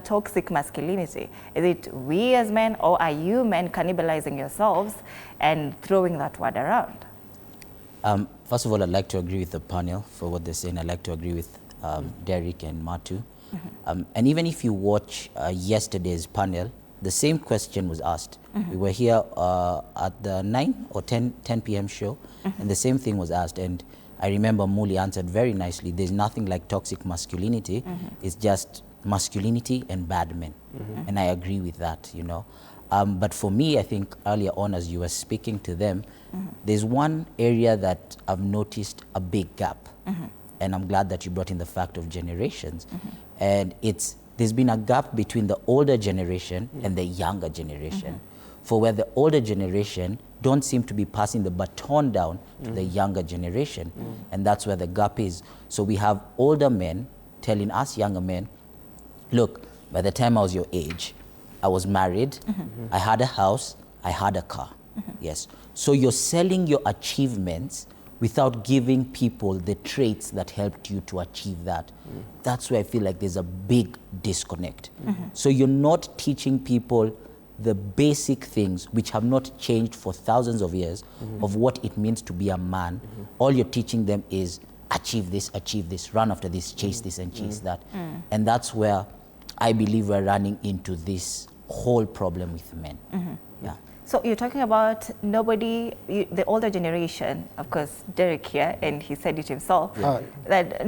toxic masculinity? Is it we as men, or are you men cannibalizing yourselves and throwing that word around? First of all, I'd like to agree with the panel for what they're saying. I'd like to agree with Derek and Matu. And even if you watch yesterday's panel, the same question was asked. We were here at the 9 or 10 p.m. show, and the same thing was asked. And I remember Muli answered very nicely. There's nothing like toxic masculinity. It's just masculinity and bad men. And I agree with that, you know. But for me, I think earlier on as you were speaking to them, there's one area that I've noticed a big gap. And I'm glad that you brought in the fact of generations. And there's been a gap between the older generation and the younger generation. For where the older generation don't seem to be passing the baton down to the younger generation. And that's where the gap is. So we have older men telling us younger men, look, by the time I was your age, I was married, I had a house, I had a car. Yes. So you're selling your achievements without giving people the traits that helped you to achieve that. That's where I feel like there's a big disconnect. So you're not teaching people the basic things which have not changed for thousands of years of what it means to be a man. All you're teaching them is achieve this, run after this, chase this and chase that. And that's where I believe we're running into this whole problem with men. Yeah. So you're talking about the older generation, of course, Derek here, and he said it himself, that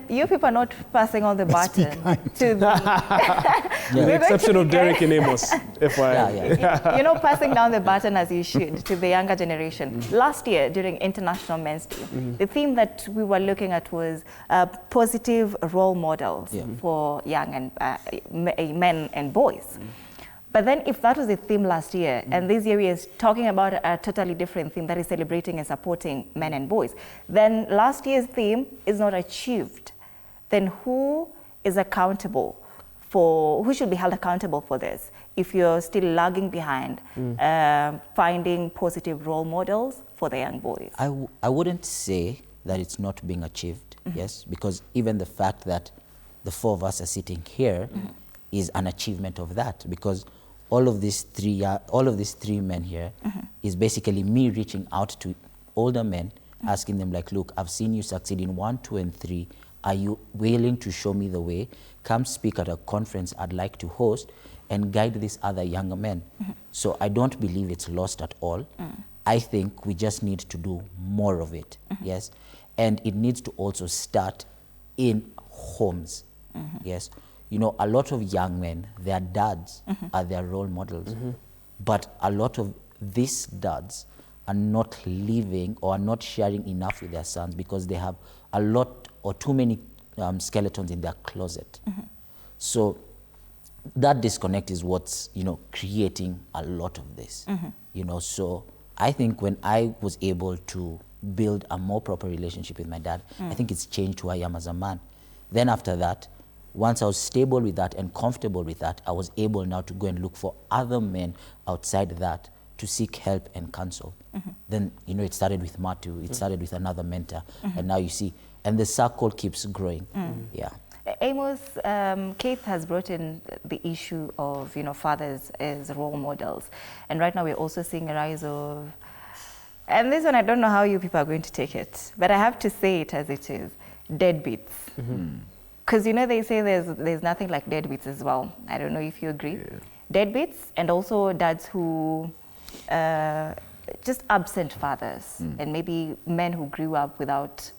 you people are not passing on the baton to the exception of Derek and Amos, FYI. You're not passing down the baton as you should to the younger generation. Last year, during International Men's Day, the theme that we were looking at was positive role models for young and men and boys. But then if that was the theme last year, and this year is talking about a totally different theme that is celebrating and supporting men and boys, then last year's theme is not achieved. Then who is accountable who should be held accountable for this if you're still lagging behind finding positive role models for the young boys? I wouldn't say that it's not being achieved, yes, because even the fact that the four of us are sitting here is an achievement of that, because all of these three men here is basically me reaching out to older men, asking them like, look, I've seen you succeed in 1, 2, and 3. Are you willing to show me the way? Come speak at a conference I'd like to host and guide these other younger men. So I don't believe it's lost at all. I think we just need to do more of it, yes? And it needs to also start in homes, yes? You know, a lot of young men, their dads are their role models. But a lot of these dads are not living or are not sharing enough with their sons because they have a lot or too many skeletons in their closet. So that disconnect is what's, you know, creating a lot of this. You know, so I think when I was able to build a more proper relationship with my dad, I think it's changed who I am as a man. Then after that, once I was stable with that and comfortable with that, I was able now to go and look for other men outside that to seek help and counsel. Then, you know, it started with Matu, it started with another mentor, and now you see, and the circle keeps growing. Yeah. Amos, Keith has brought in the issue of, you know, fathers as role models. And right now we're also seeing a rise of, and this one I don't know how you people are going to take it, but I have to say it as it is, deadbeats. Because, you know, they say there's nothing like deadbeats as well. I don't know if you agree. Deadbeats, and also dads who, just absent fathers, and maybe men who grew up without